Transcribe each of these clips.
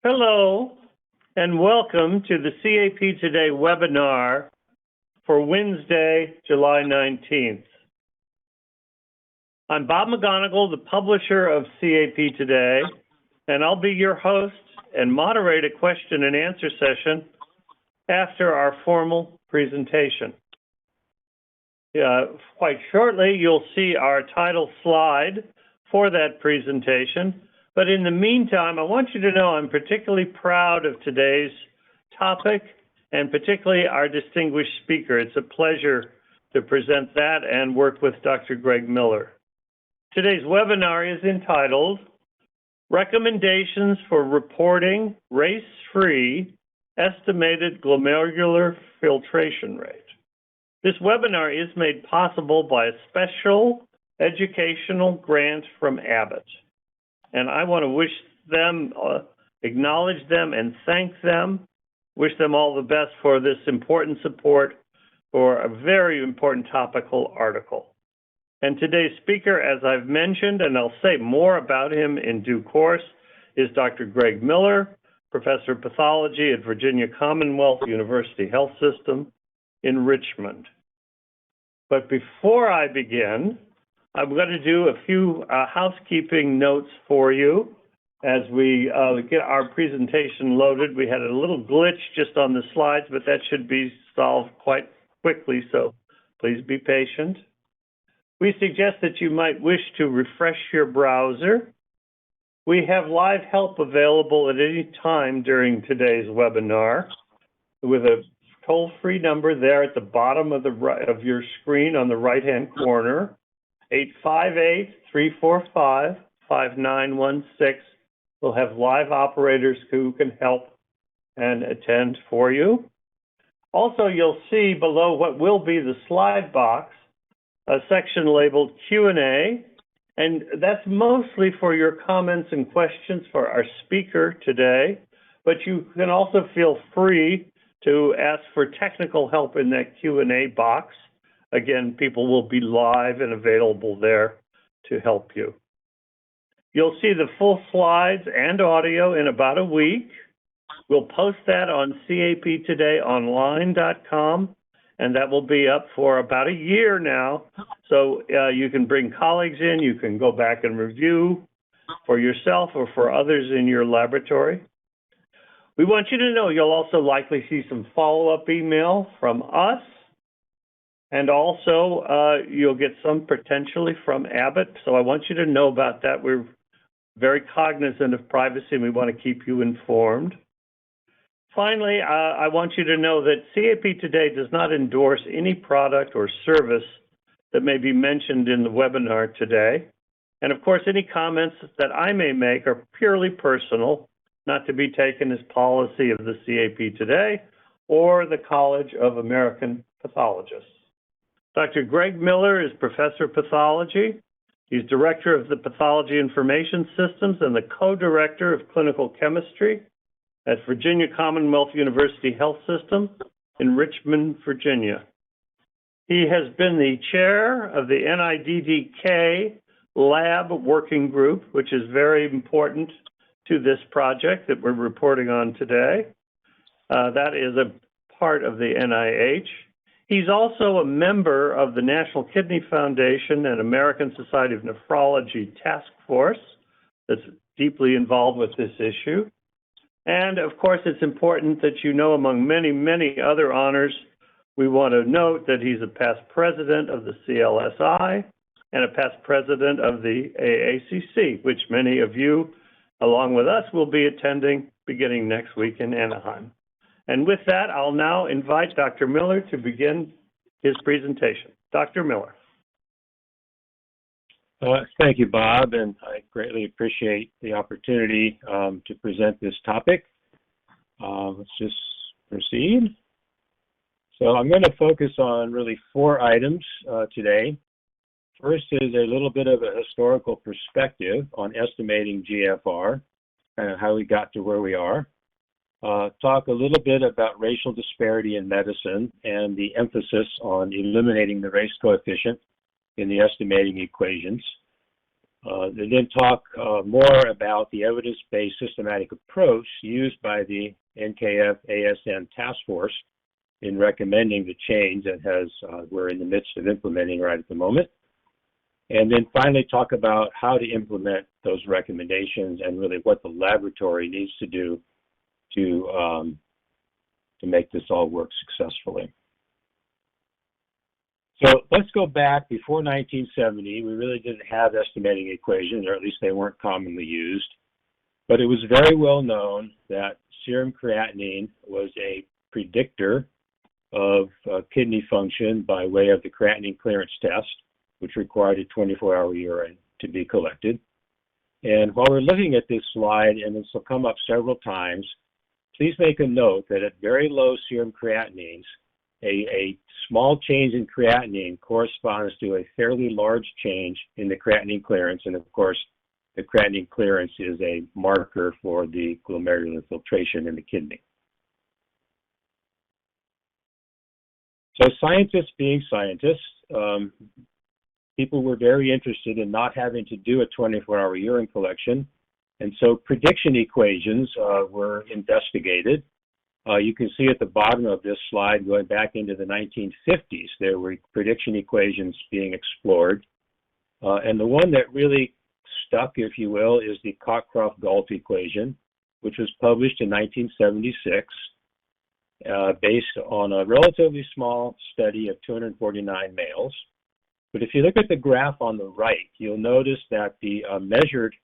Hello, and welcome to the CAP Today webinar for Wednesday, July 19th. I'm Bob McGonnagle, the publisher of CAP Today, and I'll be your host and moderate a question and answer session after our formal presentation. Quite shortly, you'll see our title slide for that presentation. But in the meantime, I want you to know I'm particularly proud of today's topic and particularly our distinguished speaker. It's a pleasure to present that and work with Dr. Greg Miller. Today's webinar is entitled Recommendations for Reporting Race-Free Estimated Glomerular Filtration Rate. This webinar is made possible by a special educational grant from Abbott. And I want to wish them, acknowledge them and thank them, wish them all the best for this important support for a very important topical article. And today's speaker, as I've mentioned, and I'll say more about him in due course, is Dr. Greg Miller, Professor of Pathology at Virginia Commonwealth University Health System in Richmond. But before I begin, I'm going to do a few housekeeping notes for you as we get our presentation loaded. We had a little glitch just on the slides, but that should be solved quite quickly, so please be patient. We suggest that you might wish to refresh your browser. We have live help available at any time during today's webinar with a toll-free number there at the bottom of your screen on the right-hand corner. 858-345-5916. We'll have live operators who can help and attend for you. Also, you'll see below what will be the slide box, a section labeled Q&A, and that's mostly for your comments and questions for our speaker today, but you can also feel free to ask for technical help in that Q&A box. Again, people will be live and available there to help you. You'll see the full slides and audio in about a week. We'll post that on captodayonline.com, and that will be up for about a year now. So you can bring colleagues in, you can go back and review for yourself or for others in your laboratory. We want you to know you'll also likely see some follow-up email from us. And also, you'll get some potentially from Abbott. So I want you to know about that. We're very cognizant of privacy, and we want to keep you informed. Finally, I want you to know that CAP Today does not endorse any product or service that may be mentioned in the webinar today. And of course, any comments that I may make are purely personal, not to be taken as policy of the CAP Today or the College of American Pathologists. Dr. Greg Miller is Professor of Pathology. He's Director of the Pathology Information Systems and the Co-Director of Clinical Chemistry at Virginia Commonwealth University Health System in Richmond, Virginia. He has been the chair of the NKDEP Lab Working Group, which is very important to this project that we're reporting on today. That is a part of the NIH. He's also a member of the National Kidney Foundation and American Society of Nephrology Task Force that's deeply involved with this issue. And of course, it's important that you know, among many, many other honors, we want to note that he's a past president of the CLSI and a past president of the AACC, which many of you, along with us, will be attending beginning next week in Anaheim. And with that, I'll now invite Dr. Miller to begin his presentation. Dr. Miller. Thank you, Bob, and I greatly appreciate the opportunity to present this topic. Let's just proceed. So I'm going to focus on really 4 items today. First is a little bit of a historical perspective on estimating GFR and how we got to where we are. Talk a little bit about racial disparity in medicine and the emphasis on eliminating the race coefficient in the estimating equations. They then talk more about the evidence-based systematic approach used by the NKF-ASN task force in recommending the change that we're in the midst of implementing right at the moment. And then finally talk about how to implement those recommendations and really what the laboratory needs to do to make this all work successfully. So let's go back before 1970. We really didn't have estimating equations, or at least they weren't commonly used. But it was very well known that serum creatinine was a predictor of kidney function by way of the creatinine clearance test, which required a 24-hour urine to be collected. And while we're looking at this slide, and this will come up several times, please make a note that at very low serum creatinines, a small change in creatinine corresponds to a fairly large change in the creatinine clearance. And of course, the creatinine clearance is a marker for the glomerular filtration in the kidney. So scientists being scientists, people were very interested in not having to do a 24-hour urine collection. And so prediction equations were investigated. You can see at the bottom of this slide, going back into the 1950s, there were prediction equations being explored. And the one that really stuck, if you will, is the Cockcroft-Gault equation, which was published in 1976, based on a relatively small study of 249 males. But if you look at the graph on the right, you'll notice that the measured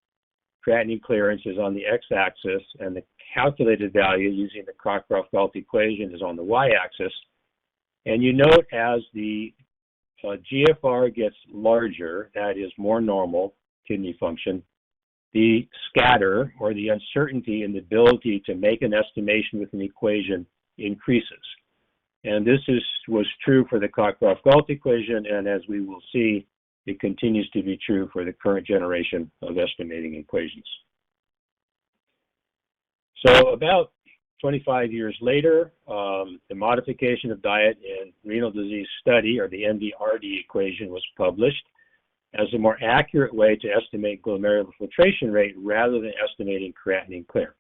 creatinine clearance is on the x-axis, and the calculated value using the Cockcroft-Gault equation is on the y-axis. And you note as the GFR gets larger, that is more normal kidney function, the scatter, or the uncertainty in the ability to make an estimation with an equation, increases. And this was true for the Cockcroft-Gault equation, and as we will see, it continues to be true for the current generation of estimating equations. So about 25 years later, the modification of diet in renal disease study, or the MDRD equation, was published as a more accurate way to estimate glomerular filtration rate rather than estimating creatinine clearance.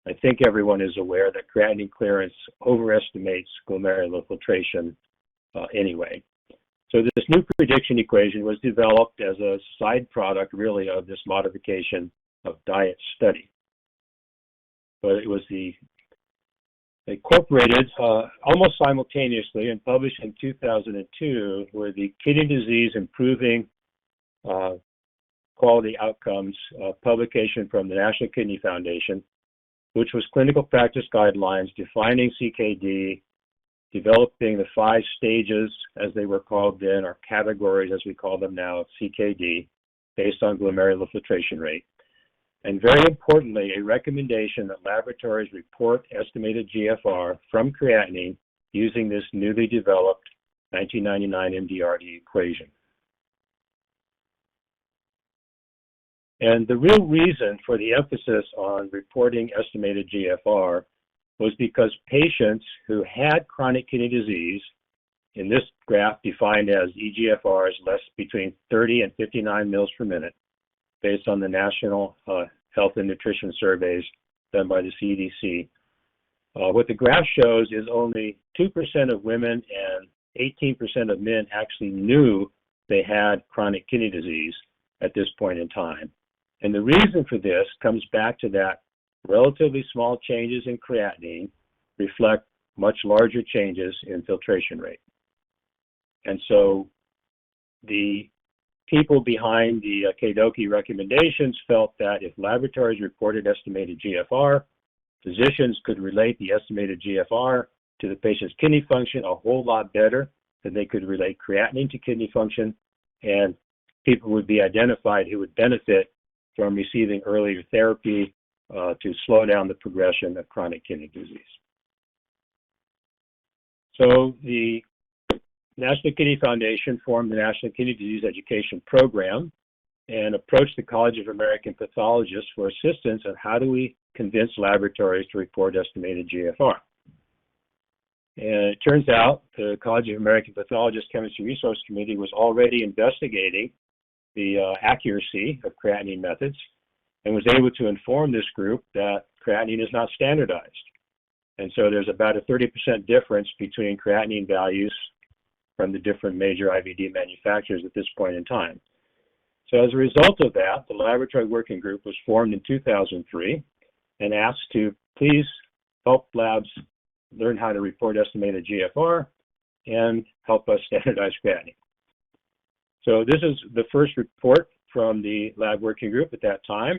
I think everyone is aware that creatinine clearance overestimates glomerular filtration anyway. So this new prediction equation was developed as a side product, really, of this modification of diet study. But it was incorporated almost simultaneously and published in 2002 were the Kidney Disease Improving Quality Outcomes publication from the National Kidney Foundation, which was clinical practice guidelines defining CKD, developing the 5 stages, as they were called then, or categories as we call them now, of CKD, based on glomerular filtration rate. And very importantly, a recommendation that laboratories report estimated GFR from creatinine using this newly developed 1999 MDRD equation. And the real reason for the emphasis on reporting estimated GFR was because patients who had chronic kidney disease, in this graph defined as eGFRs less between 30 and 59 mils per minute, based on the National Health and Nutrition Surveys done by the CDC. What the graph shows is only 2% of women and 18% of men actually knew they had chronic kidney disease at this point in time. And the reason for this comes back to that relatively small changes in creatinine reflect much larger changes in filtration rate. And so the people behind the KDIGO recommendations felt that if laboratories reported estimated GFR, physicians could relate the estimated GFR to the patient's kidney function a whole lot better than they could relate creatinine to kidney function, and people would be identified who would benefit from receiving earlier therapy to slow down the progression of chronic kidney disease. So the National Kidney Foundation formed the National Kidney Disease Education Program and approached the College of American Pathologists for assistance on how do we convince laboratories to report estimated GFR. And it turns out the College of American Pathologists Chemistry Resource Committee was already investigating the accuracy of creatinine methods and was able to inform this group that creatinine is not standardized. And so there's about a 30% difference between creatinine values from the different major IVD manufacturers at this point in time. So as a result of that, the laboratory working group was formed in 2003 and asked to please help labs learn how to report estimated GFR and help us standardize creatinine. So this is the first report from the lab working group at that time,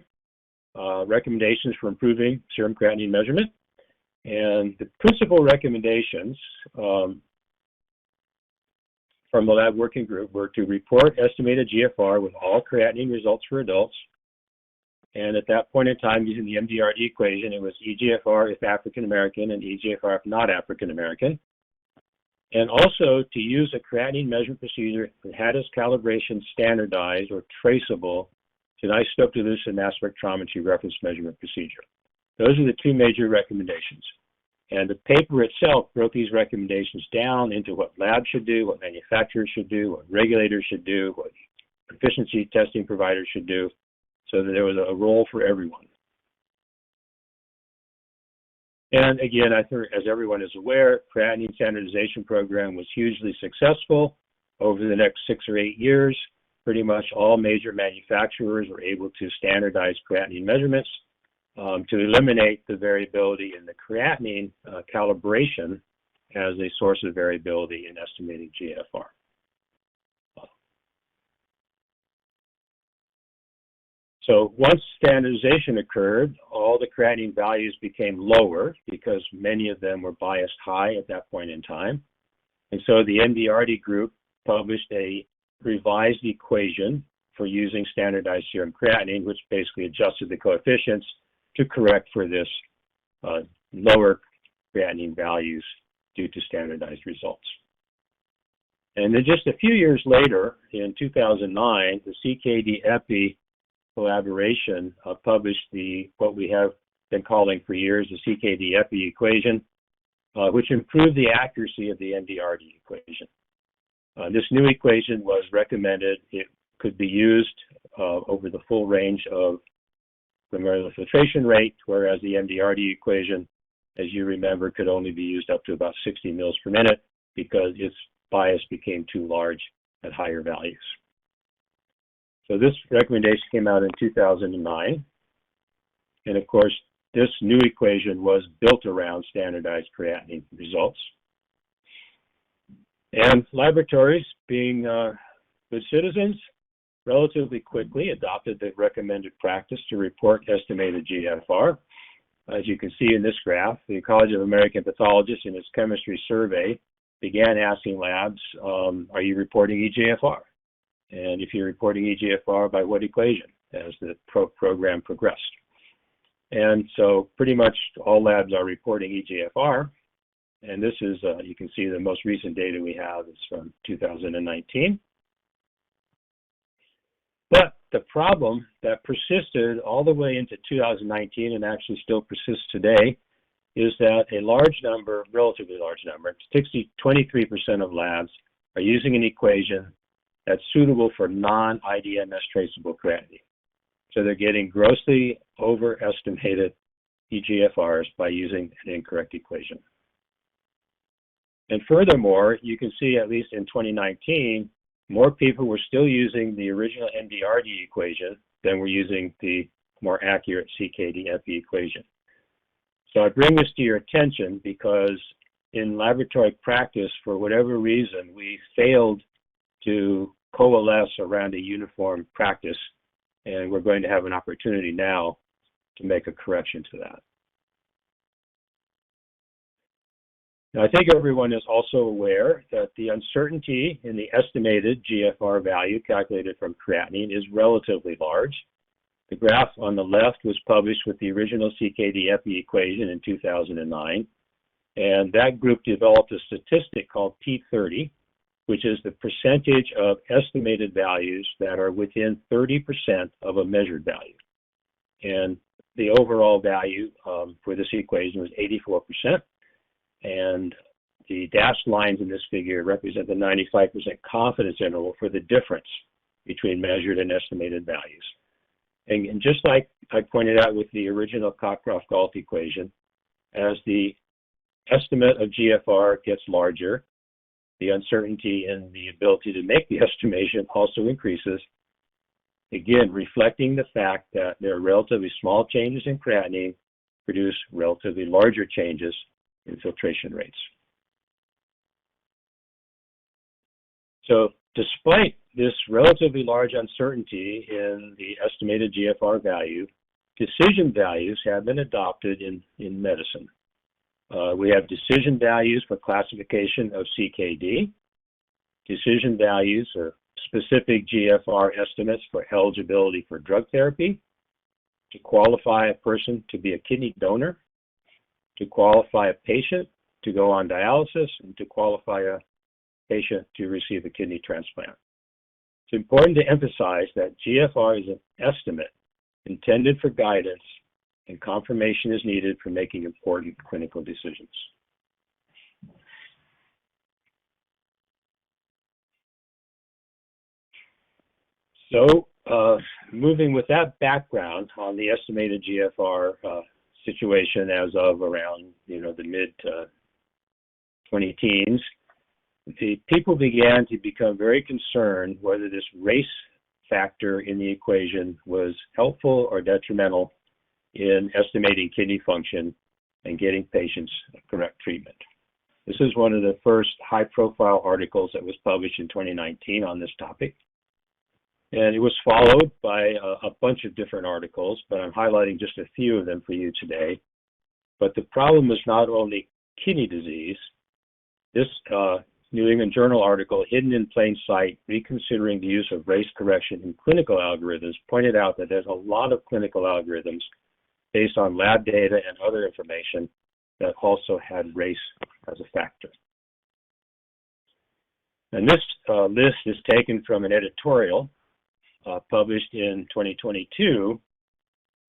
recommendations for improving serum creatinine measurement. And the principal recommendations from the lab working group were to report estimated GFR with all creatinine results for adults. And at that point in time, using the MDRD equation, it was eGFR if African American and eGFR if not African American. And also to use a creatinine measurement procedure that had its calibration standardized or traceable to an isotope-dilution mass spectrometry reference measurement procedure. Those are the two major recommendations. And the paper itself broke these recommendations down into what labs should do, what manufacturers should do, what regulators should do, what proficiency testing providers should do, so that there was a role for everyone. And again, I think, as everyone is aware, creatinine standardization program was hugely successful. Over the next 6 or 8 years, pretty much all major manufacturers were able to standardize creatinine measurements to eliminate the variability in the creatinine calibration as a source of variability in estimating GFR. So once standardization occurred, all the creatinine values became lower because many of them were biased high at that point in time. And so the MDRD group published a revised equation for using standardized serum creatinine, which basically adjusted the coefficients to correct for this lower creatinine values due to standardized results. And then just a few years later, in 2009, the CKD-EPI collaboration published what we have been calling for years the CKD-EPI equation, which improved the accuracy of the MDRD equation. This new equation was recommended. It could be used over the full range of glomerular filtration rate, whereas the MDRD equation, as you remember, could only be used up to about 60 mils per minute because its bias became too large at higher values. So this recommendation came out in 2009. And of course, this new equation was built around standardized creatinine results. And laboratories, being good citizens, relatively quickly adopted the recommended practice to report estimated GFR. As you can see in this graph, the College of American Pathologists in its chemistry survey began asking labs, are you reporting eGFR? And if you're reporting eGFR, by what equation as the program progressed? And so pretty much all labs are reporting eGFR. And this is, you can see the most recent data we have is from 2019. But the problem that persisted all the way into 2019 and actually still persists today is that a large number, relatively large number, 23% of labs are using an equation that's suitable for non-IDMS traceable creatinine. So they're getting grossly overestimated eGFRs by using an incorrect equation. And furthermore, you can see at least in 2019, more people were still using the original MDRD equation than were using the more accurate CKD-EPI equation. So I bring this to your attention because in laboratory practice, for whatever reason, we failed to coalesce around a uniform practice, and we're going to have an opportunity now to make a correction to that. Now, I think everyone is also aware that the uncertainty in the estimated GFR value calculated from creatinine is relatively large. The graph on the left was published with the original CKD-EPI equation in 2009, and that group developed a statistic called P30, which is the percentage of estimated values that are within 30% of a measured value. And the overall value for this equation was 84%. And the dashed lines in this figure represent the 95% confidence interval for the difference between measured and estimated values. And just like I pointed out with the original Cockcroft-Gault equation, as the estimate of GFR gets larger, the uncertainty in the ability to make the estimation also increases, again, reflecting the fact that there are relatively small changes in creatinine produce relatively larger changes in filtration rates. So despite this relatively large uncertainty in the estimated GFR value, decision values have been adopted in medicine. We have decision values for classification of CKD, decision values or specific GFR estimates for eligibility for drug therapy, to qualify a person to be a kidney donor, to qualify a patient to go on dialysis, and to qualify a patient to receive a kidney transplant. It's important to emphasize that GFR is an estimate intended for guidance, and confirmation is needed for making important clinical decisions. So, moving with that background on the estimated GFR situation as of around, the mid-20-teens, the people began to become very concerned whether this race factor in the equation was helpful or detrimental in estimating kidney function and getting patients correct treatment. This is one of the first high-profile articles that was published in 2019 on this topic. And it was followed by a bunch of different articles, but I'm highlighting just a few of them for you today. But the problem is not only kidney disease. This New England Journal article, Hidden in Plain Sight, Reconsidering the Use of Race Correction in Clinical Algorithms, pointed out that there's a lot of clinical algorithms based on lab data and other information that also had race as a factor. And this list is taken from an editorial published in 2022,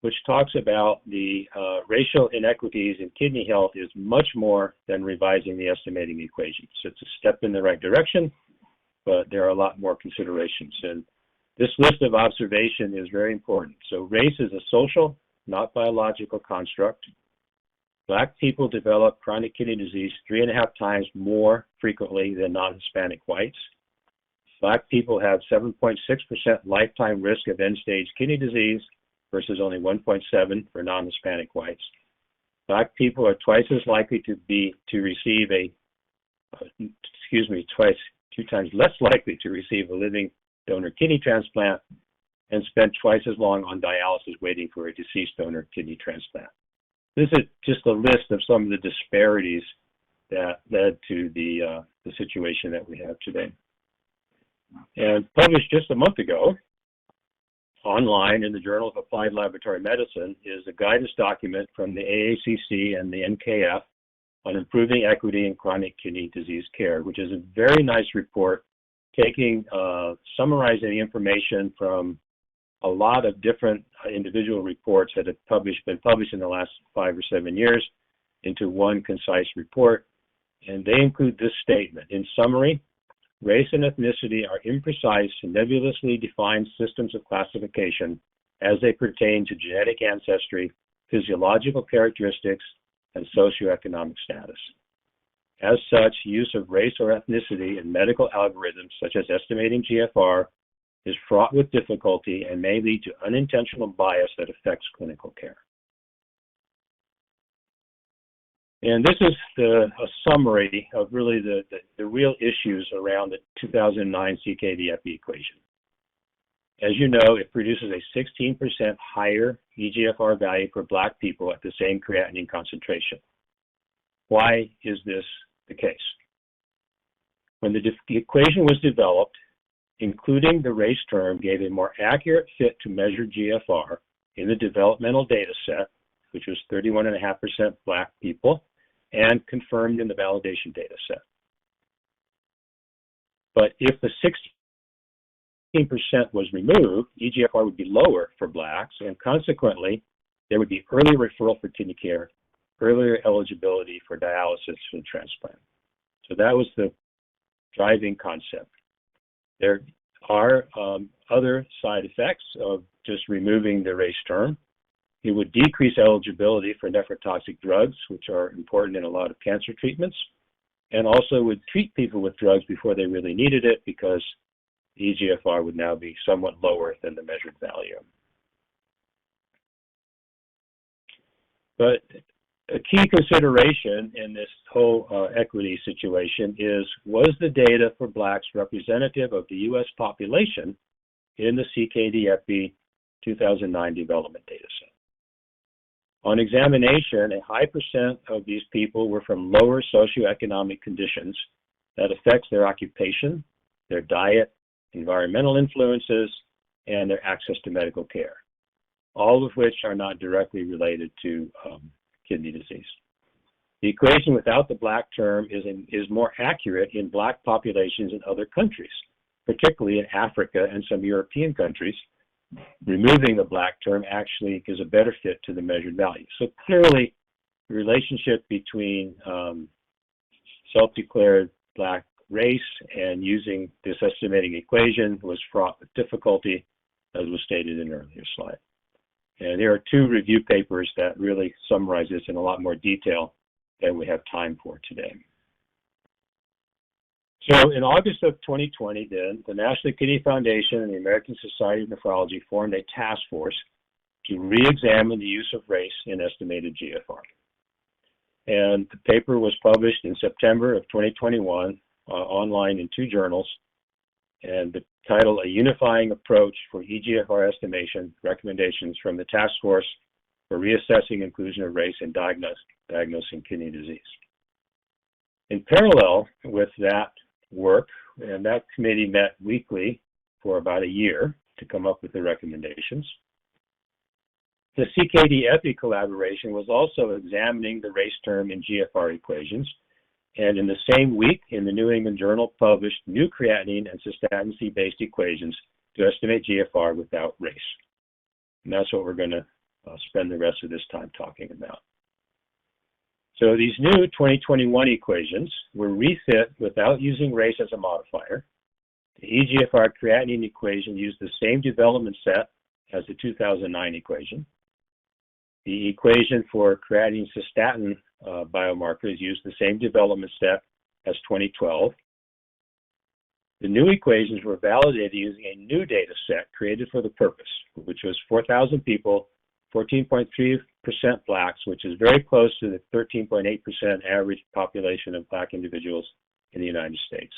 which talks about the racial inequities in kidney health is much more than revising the estimating equation. So it's a step in the right direction, but there are a lot more considerations. And this list of observation is very important. So race is a social, not biological construct. Black people develop chronic kidney disease 3.5 times more frequently than non-Hispanic whites. Black people have 7.6% lifetime risk of end-stage kidney disease versus only 1.7 for non-Hispanic whites. Black people are twice as likely to receive two times less likely to receive a living donor kidney transplant and spend twice as long on dialysis waiting for a deceased donor kidney transplant. This is just a list of some of the disparities that led to the situation that we have today. And published just a month ago, online in the Journal of Applied Laboratory Medicine, is a guidance document from the AACC and the NKF on improving equity in chronic kidney disease care, which is a very nice report summarizing the information from a lot of different individual reports that have been published in the last 5 or 7 years into one concise report. And they include this statement: in summary, race and ethnicity are imprecise and nebulously defined systems of classification as they pertain to genetic ancestry, physiological characteristics, and socioeconomic status. As such, use of race or ethnicity in medical algorithms such as estimating GFR is fraught with difficulty and may lead to unintentional bias that affects clinical care. And this is a summary of really the real issues around the 2009 CKD-EPI equation. As you know, it produces a 16% higher eGFR value for Black people at the same creatinine concentration. Why is this the case? When the equation was developed, including the race term gave a more accurate fit to measure GFR in the developmental data set, which was 31.5% Black people, and confirmed in the validation data set. But if the 16% was removed, eGFR would be lower for Blacks, and consequently, there would be early referral for kidney care, earlier eligibility for dialysis and transplant. So that was the driving concept. are other side effects of just removing the race term. It would decrease eligibility for nephrotoxic drugs, which are important in a lot of cancer treatments, and also would treat people with drugs before they really needed it because the eGFR would now be somewhat lower than the measured value. But a key consideration in this whole equity situation is, was the data for Blacks representative of the U.S. population in the CKD-EPI 2009 development data set? On examination, a high percent of these people were from lower socioeconomic conditions that affects their occupation, their diet, environmental influences, and their access to medical care, all of which are not directly related to kidney disease. The equation without the Black term is more accurate in Black populations in other countries, particularly in Africa and some European countries. Removing the Black term actually gives a better fit to the measured value. So clearly, the relationship between self-declared Black race and using this estimating equation was fraught with difficulty, as was stated in an earlier slide. And there are two review papers that really summarize this in a lot more detail than we have time for today. So in August of 2020, then, the National Kidney Foundation and the American Society of Nephrology formed a task force to re-examine the use of race in estimated GFR. And the paper was published in September of 2021 online in 2 journals, and the title, A Unifying Approach for eGFR Estimation, Recommendations from the Task Force for Reassessing Inclusion of Race in Diagnosing Kidney Disease. In parallel with that work, and that committee met weekly for about a year to come up with the recommendations. The CKD-EPI collaboration was also examining the race term in GFR equations, and in the same week, in the New England Journal, published new creatinine and cystatin C-based equations to estimate GFR without race. And that's what we're going to spend the rest of this time talking about. So these new 2021 equations were refit without using race as a modifier. The eGFR creatinine equation used the same development set as the 2009 equation. The equation for creatinine cystatin biomarkers used the same development set as 2012. The new equations were validated using a new data set created for the purpose, which was 4,000 people, 14.3% Blacks, which is very close to the 13.8% average population of Black individuals in the United States.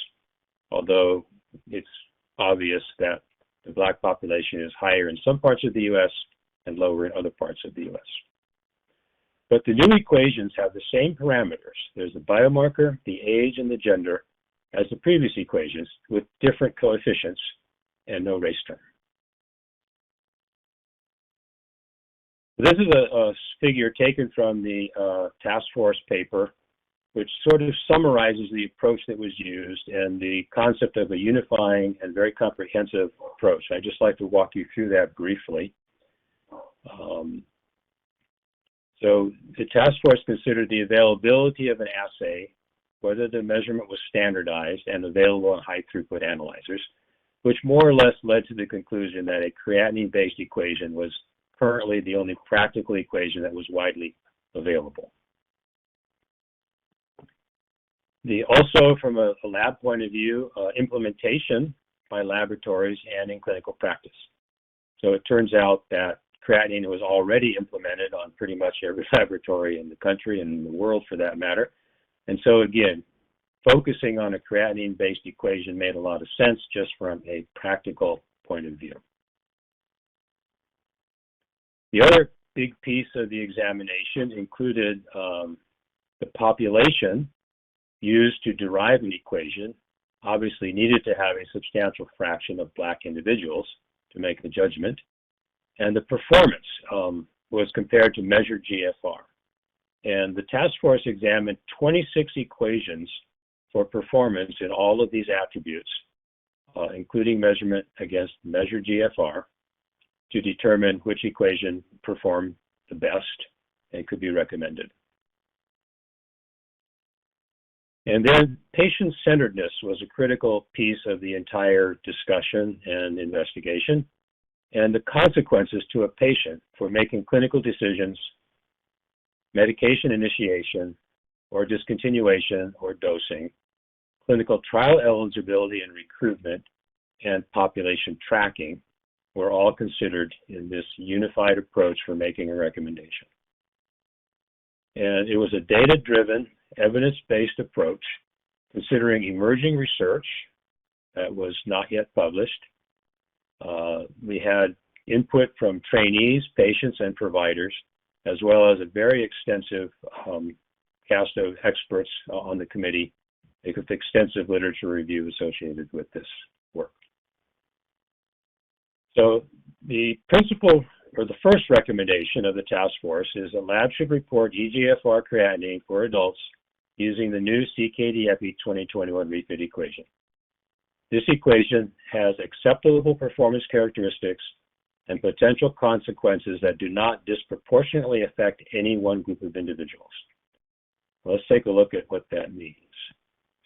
Although it's obvious that the Black population is higher in some parts of the U.S. and lower in other parts of the U.S. But the new equations have the same parameters. There's the biomarker, the age, and the gender as the previous equations with different coefficients and no race term. This is a figure taken from the task force paper, which sort of summarizes the approach that was used and the concept of a unifying and very comprehensive approach. I'd just like to walk you through that briefly. So the task force considered the availability of an assay, whether the measurement was standardized and available on high throughput analyzers, which more or less led to the conclusion that a creatinine-based equation was currently the only practical equation that was widely available. Also, from a lab point of view, implementation by laboratories and in clinical practice. So it turns out that creatinine was already implemented on pretty much every laboratory in the country and in the world for that matter. And so again, focusing on a creatinine-based equation made a lot of sense just from a practical point of view. The other big piece of the examination included the population used to derive an equation obviously needed to have a substantial fraction of Black individuals to make the judgment. And the performance was compared to measured GFR. And the task force examined 26 equations for performance in all of these attributes, including measurement against measured GFR, to determine which equation performed the best and could be recommended. And then patient-centeredness was a critical piece of the entire discussion and investigation, and the consequences to a patient for making clinical decisions, medication initiation, or discontinuation or dosing, clinical trial eligibility and recruitment, and population tracking were all considered in this unified approach for making a recommendation. And it was a data-driven, evidence-based approach considering emerging research that was not yet published. We had input from trainees, patients, and providers, as well as a very extensive cast of experts on the committee with extensive literature review associated with this work. So the principle, or the first recommendation of the task force, is that labs should report eGFR creatinine for adults using the new CKD-EPI 2021 refit equation. This equation has acceptable performance characteristics and potential consequences that do not disproportionately affect any one group of individuals. Let's take a look at what that means.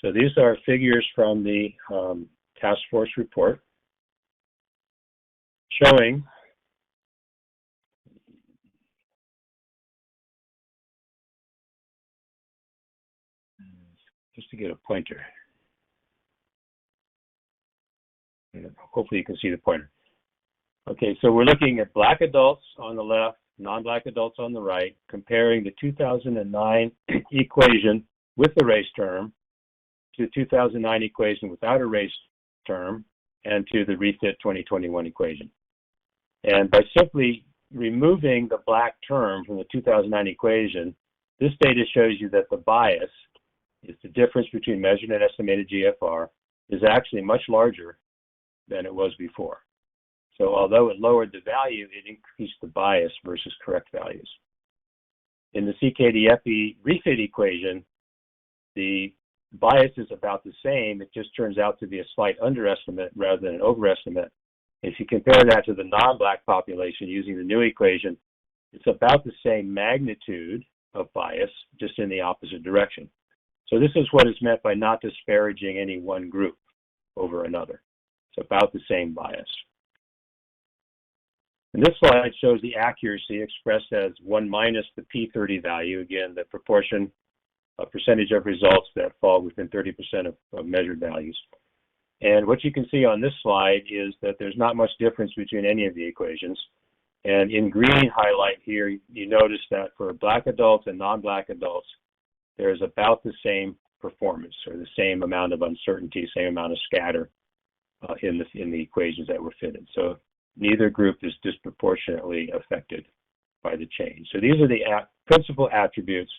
So these are figures from the task force report showing just to get a pointer. Hopefully you can see the pointer. Okay, so we're looking at Black adults on the left, non-Black adults on the right, comparing the 2009 equation with the race term to the 2009 equation without a race term and to the refit 2021 equation. And by simply removing the Black term from the 2009 equation, this data shows you that the bias is the difference between measured and estimated GFR is actually much larger than it was before. So although it lowered the value, it increased the bias versus correct values. In the CKD-EPI refit equation, the bias is about the same. It just turns out to be a slight underestimate rather than an overestimate. If you compare that to the non-Black population using the new equation, it's about the same magnitude of bias, just in the opposite direction. So this is what is meant by not disparaging any one group over another. It's about the same bias. And this slide shows the accuracy expressed as 1 minus the p30 value, again, the proportion, percentage of results that fall within 30% of measured values. And what you can see on this slide is that there's not much difference between any of the equations. And in green highlight here, you notice that for Black adults and non-Black adults, there's about the same performance, or the same amount of uncertainty, same amount of scatter in the equations that were fitted. So neither group is disproportionately affected by the change. So these are the principal attributes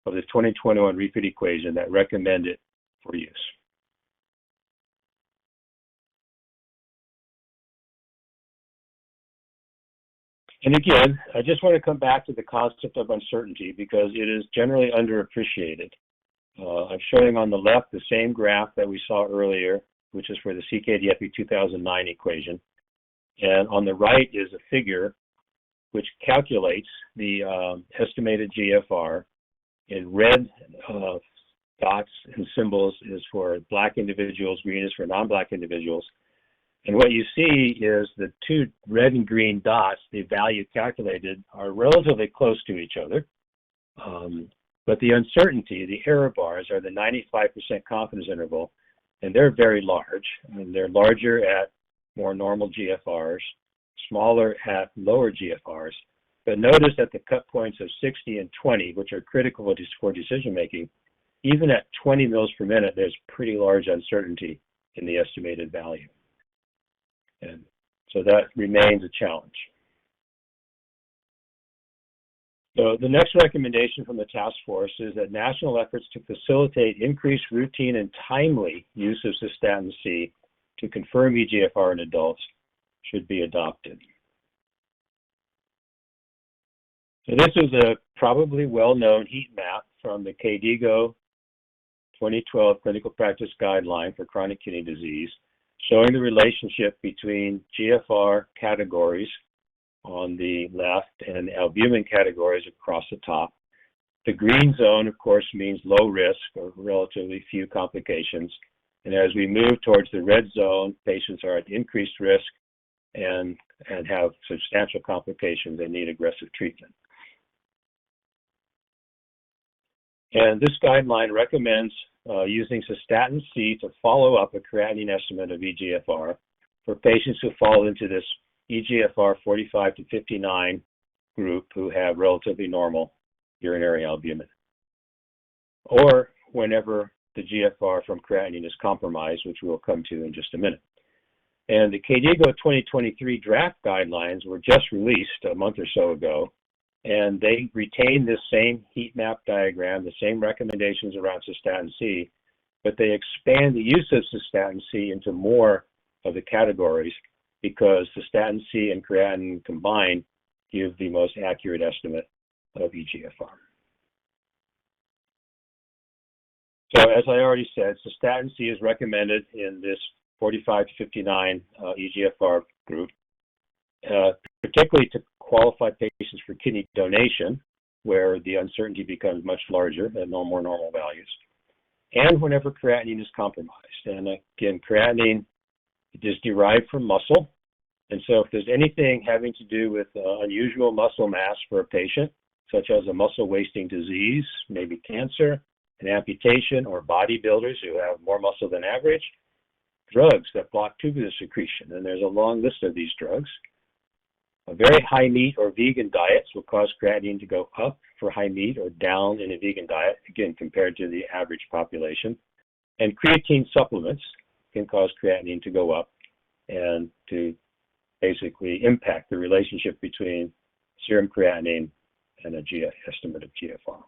of the 2021 refit equation that recommend it for use. And again, I just want to come back to the concept of uncertainty because it is generally underappreciated. I'm showing on the left the same graph that we saw earlier, which is for the CKD-EPI 2009 equation. And on the right is a figure which calculates the estimated GFR. In red dots and symbols is for Black individuals, green is for non-Black individuals. And what you see is the two red and green dots, the value calculated, are relatively close to each other. But the uncertainty, the error bars, are the 95% confidence interval, and they're very large. And they're larger at more normal GFRs, smaller at lower GFRs. But notice that the cut points of 60 and 20, which are critical for decision making, even at 20 mils per minute, there's pretty large uncertainty in the estimated value. And so that remains a challenge. So the next recommendation from the task force is that national efforts to facilitate increased routine and timely use of cystatin C to confirm eGFR in adults should be adopted. So this is a probably well-known heat map from the KDIGO 2012 Clinical Practice Guideline for chronic kidney disease, showing the relationship between GFR categories on the left and albumin categories across the top. The green zone, of course, means low risk or relatively few complications. And as we move towards the red zone, patients are at increased risk and have substantial complications and need aggressive treatment. And this guideline recommends using cystatin C to follow up a creatinine estimate of eGFR for patients who fall into this eGFR 45 to 59 group who have relatively normal urinary albumin, or whenever the GFR from creatinine is compromised, which we'll come to in just a minute. And the KDIGO 2023 draft guidelines were just released a month or so ago, and they retain this same heat map diagram, the same recommendations around cystatin C, but they expand the use of cystatin C into more of the categories because cystatin C and creatinine combined give the most accurate estimate of eGFR. So as I already said, cystatin C is recommended in this 45 to 59 eGFR group, particularly to qualify patients for kidney donation, where the uncertainty becomes much larger at more normal values, and whenever creatinine is compromised. And again, creatinine is derived from muscle, and so if there's anything having to do with unusual muscle mass for a patient, such as a muscle wasting disease, maybe cancer, an amputation, or bodybuilders who have more muscle than average, drugs that block tubular secretion, and there's a long list of these drugs. A very high meat or vegan diets will cause creatinine to go up for high meat or down in a vegan diet, again, compared to the average population. And creatine supplements can cause creatinine to go up and to basically impact the relationship between serum creatinine and a estimate of GFR.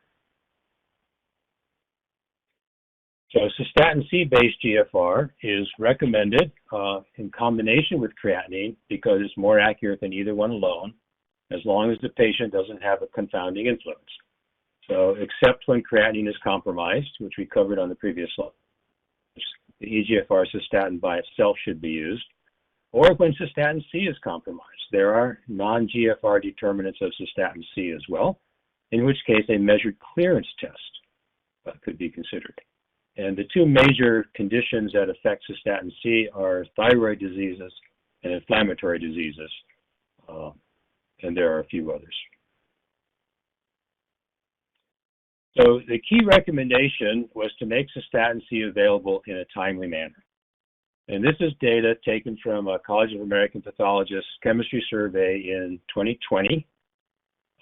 So cystatin C-based GFR is recommended in combination with creatinine because it's more accurate than either one alone, as long as the patient doesn't have a confounding influence. So except when creatinine is compromised, which we covered on the previous slide, the eGFR cystatin by itself should be used, or when cystatin C is compromised. There are non-GFR determinants of cystatin C as well, in which case a measured clearance test could be considered. And the two major conditions that affect cystatin C are thyroid diseases and inflammatory diseases, and there are a few others. So the key recommendation was to make cystatin C available in a timely manner. And this is data taken from a College of American Pathologists chemistry survey in 2020,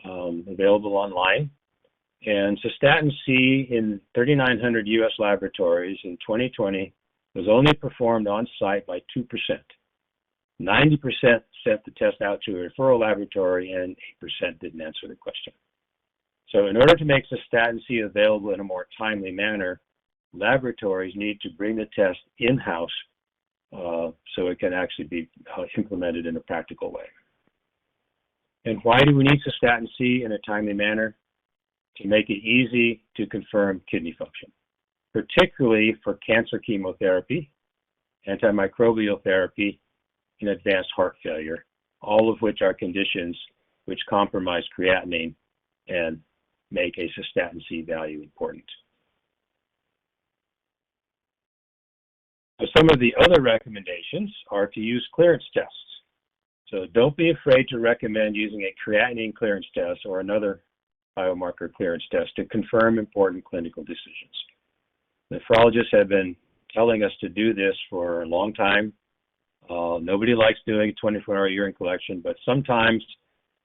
available online. And cystatin C in 3,900 U.S. laboratories in 2020 was only performed on site by 2%. 90% sent the test out to a referral laboratory and 8% didn't answer the question. So in order to make cystatin C available in a more timely manner, laboratories need to bring the test in-house so it can actually be implemented in a practical way. And why do we need cystatin C in a timely manner? To make it easy to confirm kidney function, particularly for cancer chemotherapy, antimicrobial therapy, and advanced heart failure, all of which are conditions which compromise creatinine and make a cystatin C value important. So some of the other recommendations are to use clearance tests. So don't be afraid to recommend using a creatinine clearance test or another biomarker clearance test to confirm important clinical decisions. Nephrologists have been telling us to do this for a long time. Nobody likes doing a 24-hour urine collection, but sometimes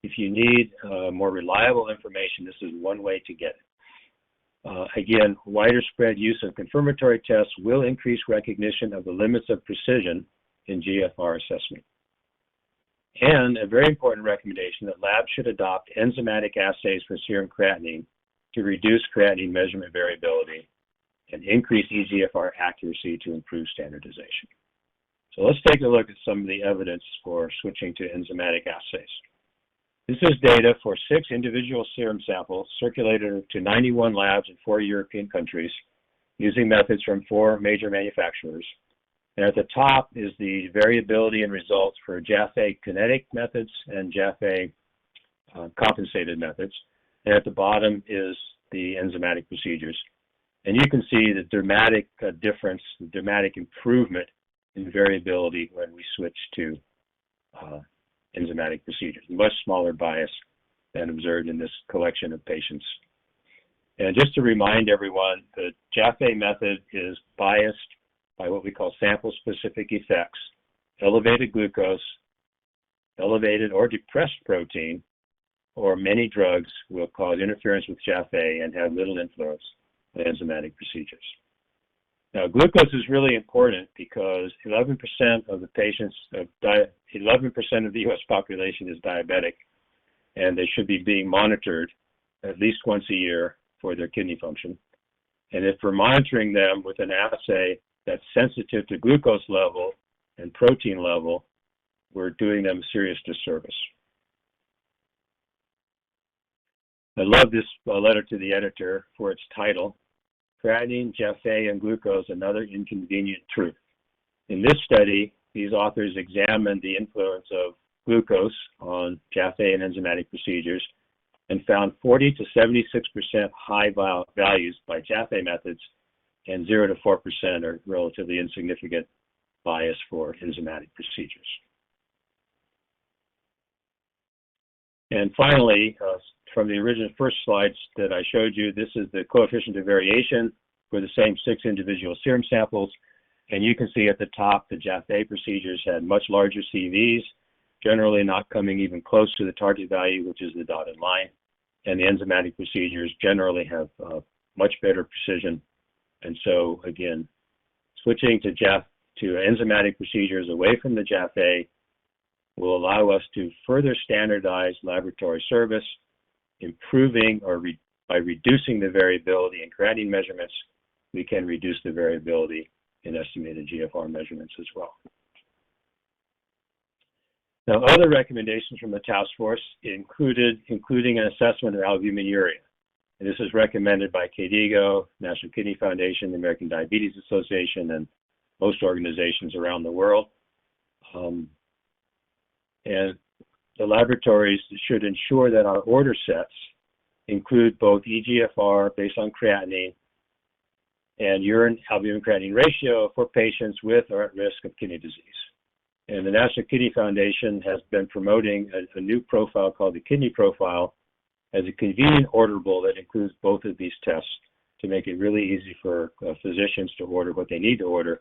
if you need more reliable information, this is one way to get it. Again, wider spread use of confirmatory tests will increase recognition of the limits of precision in GFR assessment. And a very important recommendation that labs should adopt enzymatic assays for serum creatinine to reduce creatinine measurement variability and increase eGFR accuracy to improve standardization. So let's take a look at some of the evidence for switching to enzymatic assays. This is data for 6 individual serum samples circulated to 91 labs in 4 European countries using methods from 4 major manufacturers. And at the top is the variability in results for Jaffe kinetic methods and Jaffe compensated methods. And at the bottom is the enzymatic procedures. And you can see the dramatic difference, the dramatic improvement in variability when we switch to enzymatic procedures. Much smaller bias than observed in this collection of patients. And just to remind everyone, the Jaffe method is biased by what we call sample-specific effects. Elevated glucose, elevated or depressed protein, or many drugs will cause interference with Jaffe and have little influence on enzymatic procedures. Now, glucose is really important because 11% of the patients, 11% of the U.S. population is diabetic, and they should be being monitored at least once a year for their kidney function. And if we're monitoring them with an assay that's sensitive to glucose level and protein level, we're doing them a serious disservice. I love this letter to the editor for its title, Creatinine, Jaffe, and Glucose, Another Inconvenient Truth. In this study, these authors examined the influence of glucose on Jaffe and enzymatic procedures and found 40 to 76% high values by Jaffe methods and 0 to 4% are relatively insignificant bias for enzymatic procedures. And finally, from the original first slides that I showed you, this is the coefficient of variation for the same 6 individual serum samples. And you can see at the top, the Jaffe procedures had much larger CVs, generally not coming even close to the target value, which is the dotted line. And the enzymatic procedures generally have much better precision. And so again, switching to enzymatic procedures away from the Jaffe will allow us to further standardize laboratory service, improving or by reducing the variability in creatinine measurements, we can reduce the variability in estimated GFR measurements as well. Now, other recommendations from the task force including an assessment of albuminuria. And this is recommended by KDIGO, National Kidney Foundation, the American Diabetes Association, and most organizations around the world. And the laboratories should ensure that our order sets include both eGFR based on creatinine and urine albumin-creatinine ratio for patients with or at risk of kidney disease. And the National Kidney Foundation has been promoting a new profile called the Kidney Profile as a convenient orderable that includes both of these tests to make it really easy for physicians to order what they need to order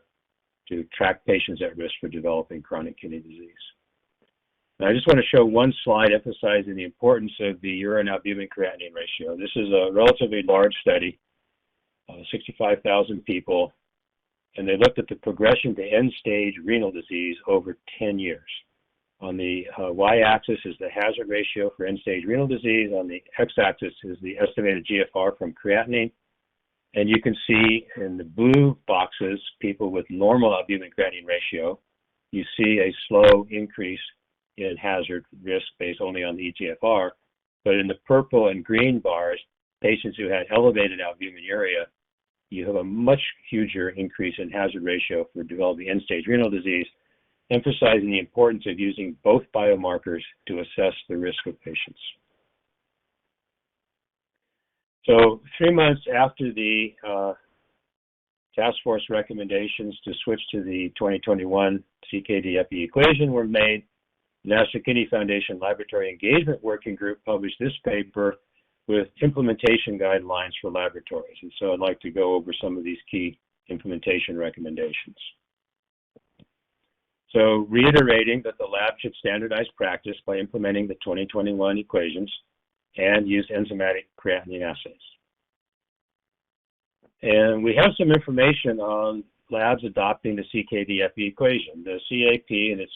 to track patients at risk for developing chronic kidney disease. Now, I just want to show one slide emphasizing the importance of the urine albumin-creatinine ratio. This is a relatively large study, 65,000 people, and they looked at the progression to end-stage renal disease over 10 years. On the y-axis is the hazard ratio for end-stage renal disease. On the x-axis is the estimated GFR from creatinine. And you can see in the blue boxes, people with normal albumin-creatinine ratio, you see a slow increase in hazard risk based only on the eGFR. But in the purple and green bars, patients who had elevated albuminuria, you have a much huger increase in hazard ratio for developing end-stage renal disease, emphasizing the importance of using both biomarkers to assess the risk of patients. So 3 months after the task force recommendations to switch to the 2021 CKD-EPI equation were made, the National Kidney Foundation Laboratory Engagement Working Group published this paper with implementation guidelines for laboratories. And so I'd like to go over some of these key implementation recommendations. So reiterating that the lab should standardize practice by implementing the 2021 equations and use enzymatic creatinine assays. And we have some information on labs adopting the CKD-EPI equation. The CAP in its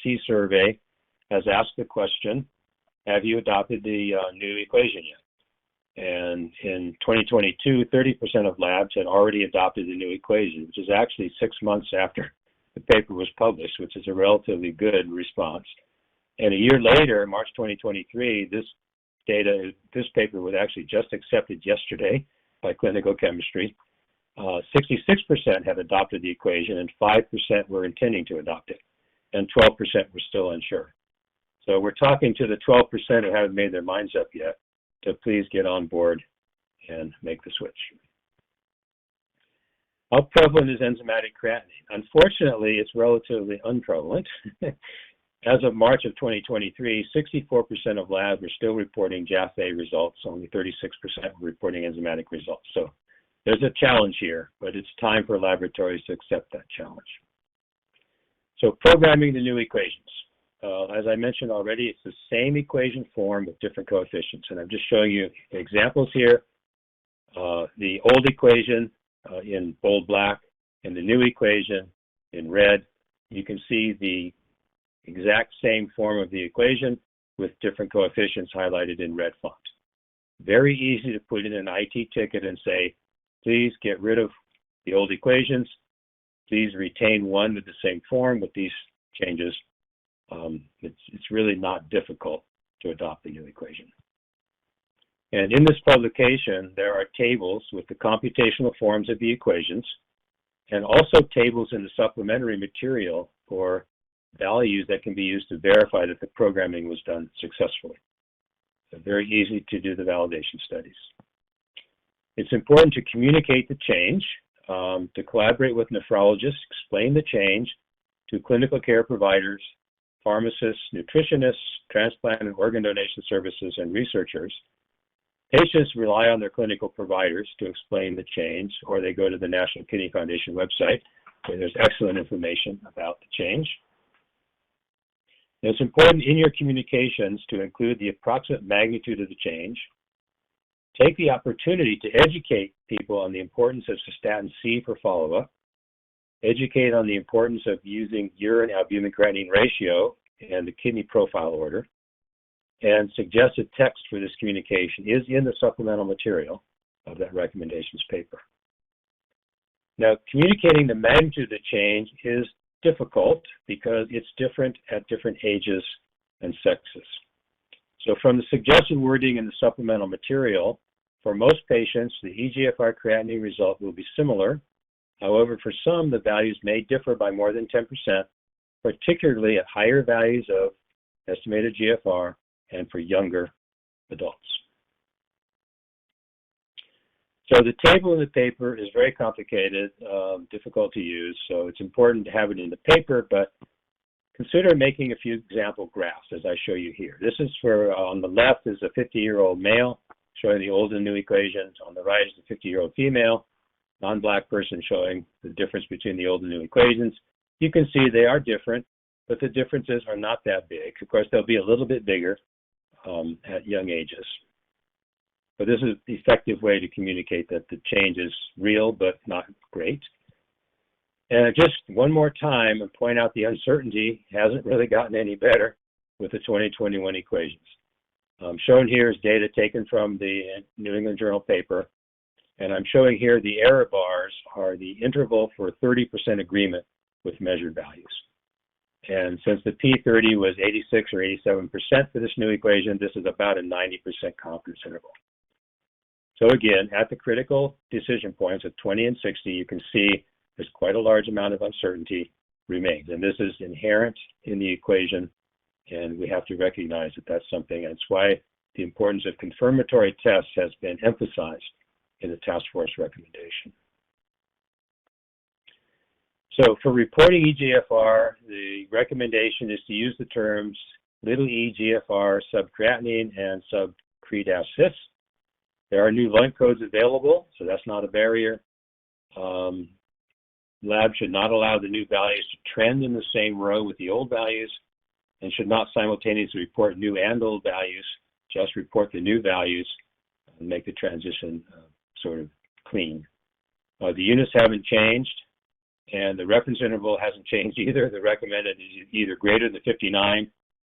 C survey has asked the question, have you adopted the new equation yet? And in 2022, 30% of labs had already adopted the new equation, which is actually 6 months after the paper was published, which is a relatively good response. And a year later, March 2023, this paper was actually just accepted yesterday by Clinical Chemistry. 66% had adopted the equation and 5% were intending to adopt it, and 12% were still unsure. So we're talking to the 12% who haven't made their minds up yet to please get on board and make the switch. How prevalent is enzymatic creatinine? Unfortunately, it's relatively unprevalent. As of March of 2023, 64% of labs were still reporting JAF-A results, only 36% were reporting enzymatic results. So there's a challenge here, but it's time for laboratories to accept that challenge. So programming the new equations. As I mentioned already, it's the same equation form with different coefficients, and I'm just showing you examples here. The old equation in bold black and the new equation in red. You can see the exact same form of the equation with different coefficients highlighted in red font. Very easy to put in an IT ticket and say, please get rid of the old equations. Please retain one with the same form with these changes. It's really not difficult to adopt the new equation. And in this publication, there are tables with the computational forms of the equations and also tables in the supplementary material for values that can be used to verify that the programming was done successfully. So very easy to do the validation studies. It's important to communicate the change, to collaborate with nephrologists, explain the change to clinical care providers, pharmacists, nutritionists, transplant and organ donation services, and researchers. Patients rely on their clinical providers to explain the change, or they go to the National Kidney Foundation website, where there's excellent information about the change. It's important in your communications to include the approximate magnitude of the change. Take the opportunity to educate people on the importance of cystatin C for follow-up. Educate on the importance of using urine albumin creatinine ratio and the kidney profile order. And suggested text for this communication is in the supplemental material of that recommendations paper. Now, communicating the magnitude of the change is difficult because it's different at different ages and sexes. So from the suggested wording in the supplemental material, for most patients, the eGFR creatinine result will be similar. However, for some, the values may differ by more than 10%, particularly at higher values of estimated GFR and for younger adults. So the table in the paper is very complicated, difficult to use, so it's important to have it in the paper, but consider making a few example graphs as I show you here. This is for, on the left is a 50-year-old male showing the old and new equations. On the right is a 50-year-old female, non-black person showing the difference between the old and new equations. You can see they are different, but the differences are not that big. Of course, they'll be a little bit bigger at young ages. But this is the effective way to communicate that the change is real but not great. And just one more time and point out the uncertainty hasn't really gotten any better with the 2021 equations. Shown here is data taken from the New England Journal paper, and I'm showing here the error bars are the interval for 30% agreement with measured values. And since the P30 was 86 or 87% for this new equation, this is about a 90% confidence interval. So again, at the critical decision points of 20 and 60, you can see there's quite a large amount of uncertainty remains. And this is inherent in the equation, and we have to recognize that that's something. And it's why the importance of confirmatory tests has been emphasized in the task force recommendation. So for reporting eGFR, the recommendation is to use the terms little eGFR subcreatinine and subcreat-cis. There are new line codes available, so that's not a barrier. Labs should not allow the new values to trend in the same row with the old values and should not simultaneously report new and old values, just report the new values and make the transition sort of clean. The units haven't changed, and the reference interval hasn't changed either. The recommended is either greater than 59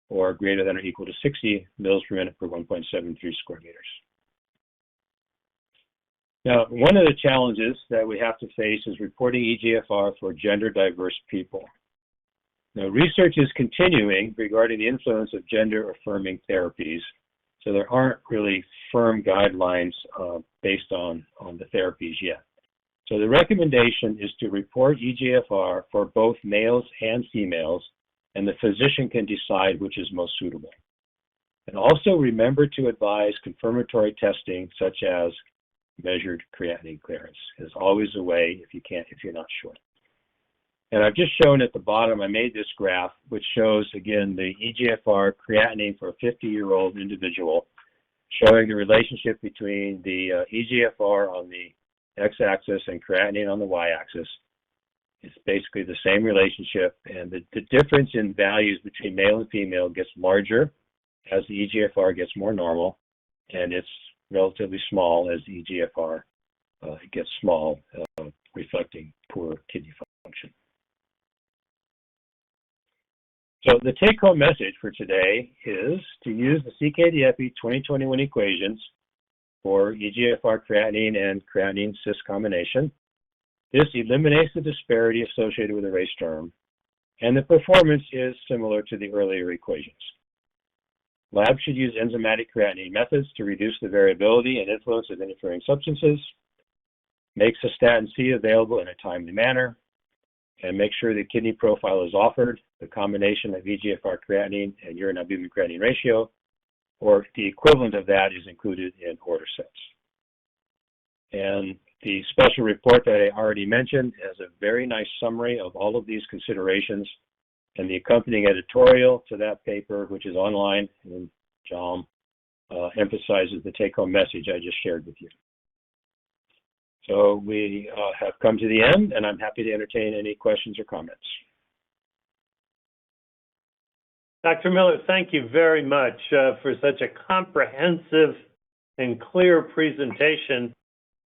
or greater than or equal to 60 mils per minute per 1.73 square meters. Now, one of the challenges that we have to face is reporting eGFR for gender diverse people. Now, research is continuing regarding the influence of gender affirming therapies, so there aren't really firm guidelines based on the therapies yet. So the recommendation is to report eGFR for both males and females, and the physician can decide which is most suitable. And also remember to advise confirmatory testing such as measured creatinine clearance. There's always a way if you're not sure. And I've just shown at the bottom, I made this graph, which shows, again, the eGFR creatinine for a 50-year-old individual, showing the relationship between the eGFR on the x-axis and creatinine on the y-axis. It's basically the same relationship, and the difference in values between male and female gets larger as the eGFR gets more normal, and it's relatively small as the eGFR gets small, reflecting poor kidney function. So the take-home message for today is to use the CKD-EPI 2021 equations for eGFR creatinine and creatinine cis combination. This eliminates the disparity associated with the race term, and the performance is similar to the earlier equations. Labs should use enzymatic creatinine methods to reduce the variability and influence of interfering substances, make cystatin C available in a timely manner, and make sure the kidney profile is offered, the combination of eGFR creatinine and urine albumin creatinine ratio, or the equivalent of that is included in order sets. And the special report that I already mentioned has a very nice summary of all of these considerations, and the accompanying editorial to that paper, which is online in JOM, emphasizes the take-home message I just shared with you. So we have come to the end, and I'm happy to entertain any questions or comments. Dr. Miller, thank you very much for such a comprehensive and clear presentation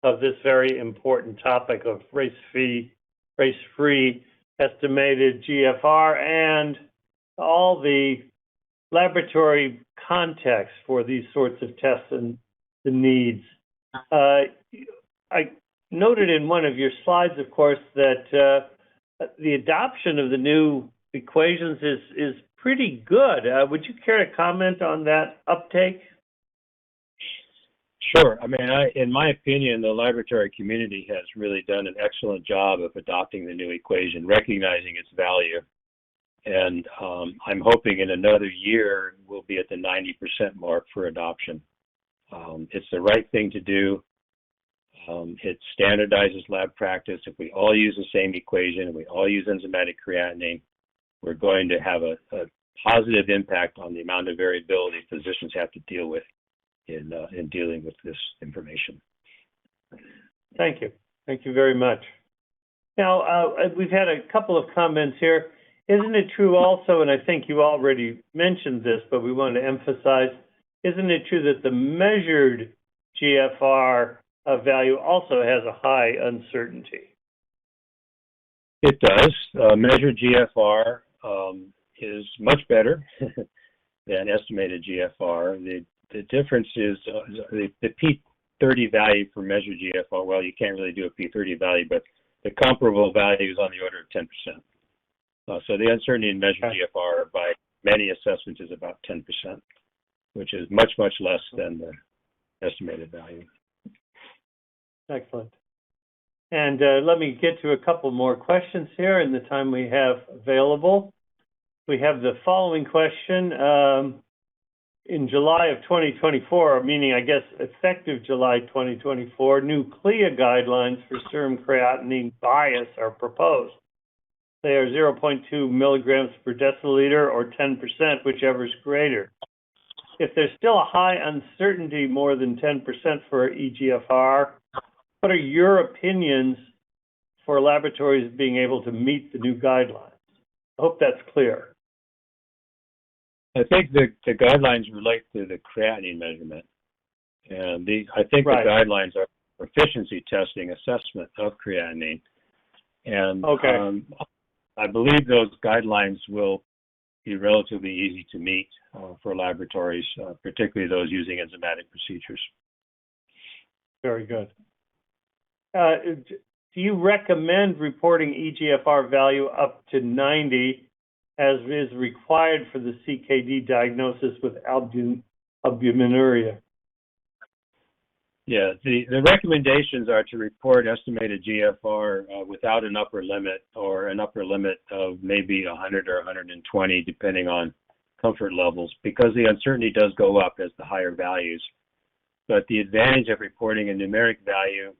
of this very important topic of race-free estimated GFR and all the laboratory context for these sorts of tests and the needs. I noted in one of your slides, of course, that the adoption of the new equations is pretty good. Would you care to comment on that uptake? Sure. I mean, in my opinion, the laboratory community has really done an excellent job of adopting the new equation, recognizing its value. And I'm hoping in another year we'll be at the 90% mark for adoption. It's the right thing to do. It standardizes lab practice. If we all use the same equation and we all use enzymatic creatinine, we're going to have a positive impact on the amount of variability physicians have to deal with in dealing with this information. Thank you. Thank you very much. Now, we've had a couple of comments here. Isn't it true also, and I think you already mentioned this, but we want to emphasize, isn't it true that the measured GFR value also has a high uncertainty? It does. Measured GFR is much better than estimated GFR. The difference is the P30 value for measured GFR. Well, you can't really do a P30 value, but the comparable value is on the order of 10%. So the uncertainty in measured GFR by many assessments is about 10%, which is much, much less than the estimated value. Excellent. And let me get to a couple more questions here in the time we have available. We have the following question. In July of 2024, meaning I guess effective July 2024, new CLIA guidelines for serum creatinine bias are proposed. They are 0.2 milligrams per deciliter or 10%, whichever is greater. If there's still a high uncertainty, more than 10% for eGFR, what are your opinions for laboratories being able to meet the new guidelines? I hope that's clear. I think the guidelines relate to the creatinine measurement. And I think the guidelines are proficiency testing assessment of creatinine. And I believe those guidelines will be relatively easy to meet for laboratories, particularly those using enzymatic procedures. Very good. Do you recommend reporting eGFR value up to 90 as is required for the CKD diagnosis with albuminuria? Yeah, the recommendations are to report estimated GFR without an upper limit, or an upper limit of maybe 100 or 120, depending on comfort levels, because the uncertainty does go up as the higher values. But the advantage of reporting a numeric value,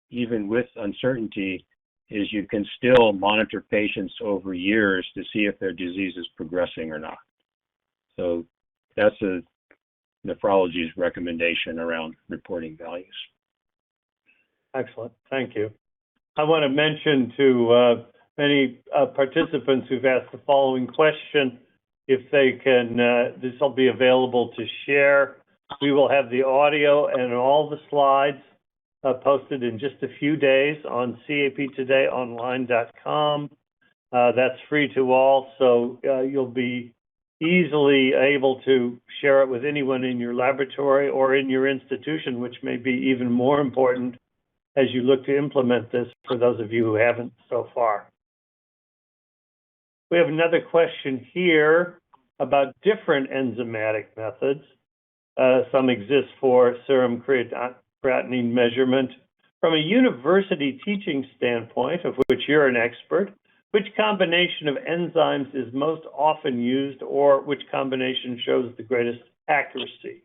even with uncertainty, is you can still monitor patients over years to see if their disease is progressing or not. So that's nephrology's recommendation around reporting values. Excellent. Thank you. I want to mention to many participants who've asked the following question, if they can, this will be available to share. We will have the audio and all the slides posted in just a few days on captodayonline.com. That's free to all, so you'll be easily able to share it with anyone in your laboratory or in your institution, which may be even more important as you look to implement this for those of you who haven't so far. We have another question here about different enzymatic methods. Some exist for serum creatinine measurement. From a university teaching standpoint, of which you're an expert, which combination of enzymes is most often used, or which combination shows the greatest accuracy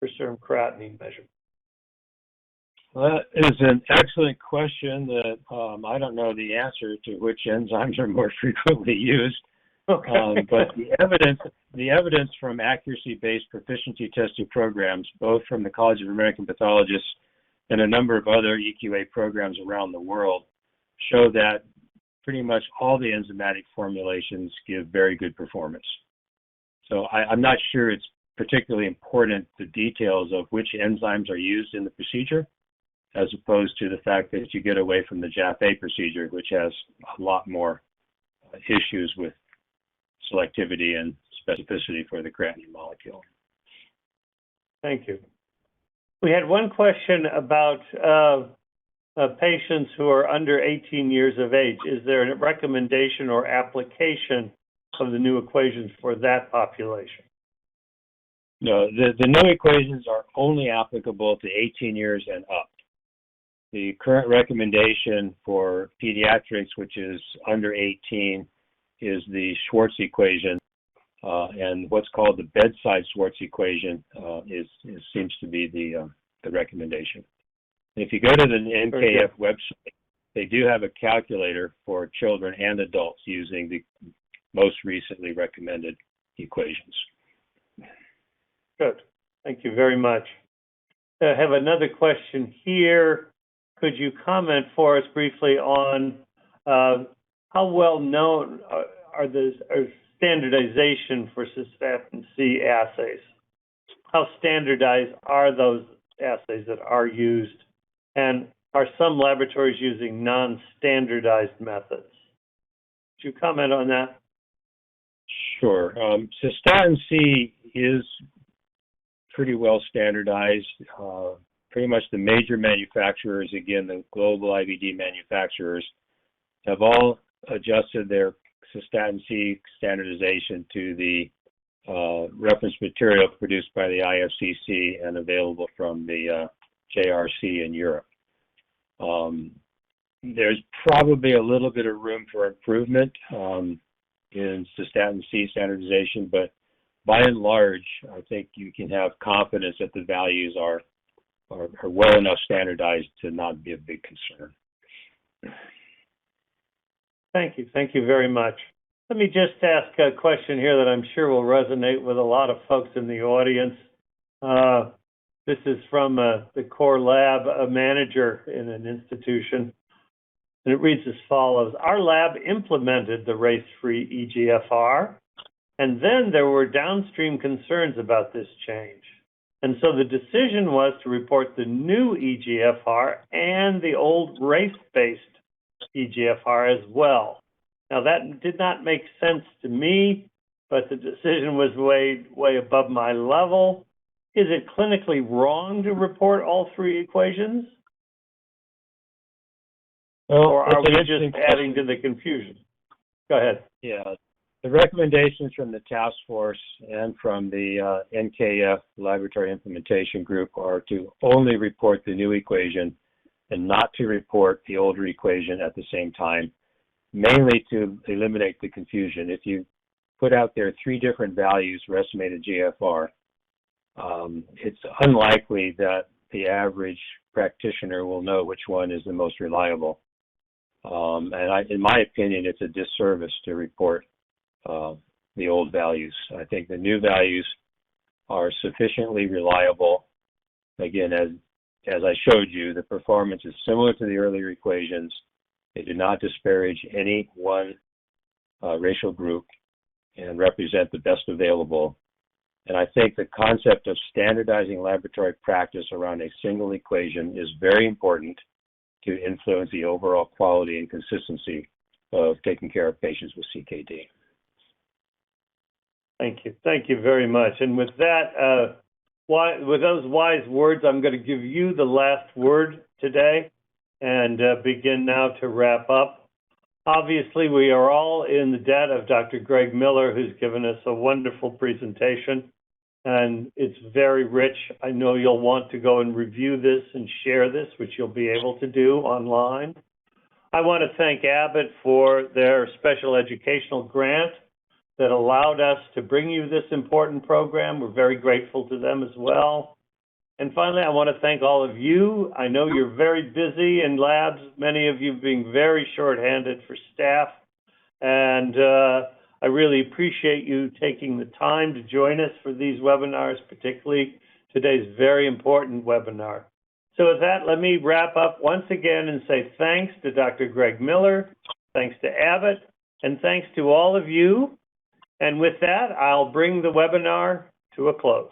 for serum creatinine measurement? Well, that is an excellent question that I don't know the answer to which enzymes are more frequently used. Okay. But the evidence from accuracy-based proficiency testing programs, both from the College of American Pathologists and a number of other EQA programs around the world, show that pretty much all the enzymatic formulations give very good performance. So I'm not sure it's particularly important, the details of which enzymes are used in the procedure, as opposed to the fact that you get away from the JAF-A procedure, which has a lot more issues with selectivity and specificity for the creatinine molecule. Thank you. We had one question about patients who are under 18 years of age. Is there a recommendation or application of the new equations for that population? No, the new equations are only applicable to 18 years and up. The current recommendation for pediatrics, which is under 18, is the Schwartz equation, and what's called the bedside Schwartz equation seems to be the recommendation. If you go to the NKF website, they do have a calculator for children and adults using the most recently recommended equations. Good. Thank you very much. I have another question here. Could you comment for us briefly on how well known are standardization for cystatin C assays? How standardized are those assays that are used? And are some laboratories using non-standardized methods? Could you comment on that? Sure. Cystatin C is pretty well standardized. Pretty much the major manufacturers, again, the global IVD manufacturers, have all adjusted their cystatin C standardization to the reference material produced by the IFCC and available from the JRC in Europe. There's probably a little bit of room for improvement in cystatin C standardization, but by and large, I think you can have confidence that the values are well enough standardized to not be a big concern. Thank you. Thank you very much. Let me just ask a question here that I'm sure will resonate with a lot of folks in the audience. This is from the core lab manager in an institution, and it reads as follows. Our lab implemented the race-free eGFR, and then there were downstream concerns about this change. And so the decision was to report the new eGFR and the old race-based eGFR as well. Now, that did not make sense to me, but the decision was way above my level. Is it clinically wrong to report all three equations? Well, or are we just adding to the confusion? Go ahead. Yeah. The recommendations from the task force and from the NKF Laboratory Implementation Group are to only report the new equation and not to report the older equation at the same time, mainly to eliminate the confusion. If you put out there three different values for estimated GFR, it's unlikely that the average practitioner will know which one is the most reliable. In my opinion, it's a disservice to report the old values. I think the new values are sufficiently reliable. Again, as I showed you, the performance is similar to the earlier equations. They do not disparage any one racial group and represent the best available. And I think the concept of standardizing laboratory practice around a single equation is very important to influence the overall quality and consistency of taking care of patients with CKD. Thank you. Thank you very much. And with that, with those wise words, I'm going to give you the last word today and begin now to wrap up. Obviously, we are all in the debt of Dr. Greg Miller, who's given us a wonderful presentation, and it's very rich. I know you'll want to go and review this and share this, which you'll be able to do online. I want to thank Abbott for their special educational grant that allowed us to bring you this important program. We're very grateful to them as well. And finally, I want to thank all of you. I know you're very busy in labs, many of you being very short-handed for staff. And I really appreciate you taking the time to join us for these webinars, particularly today's very important webinar. So with that, let me wrap up once again and say thanks to Dr. Greg Miller, thanks to Abbott, and thanks to all of you. And with that, I'll bring the webinar to a close.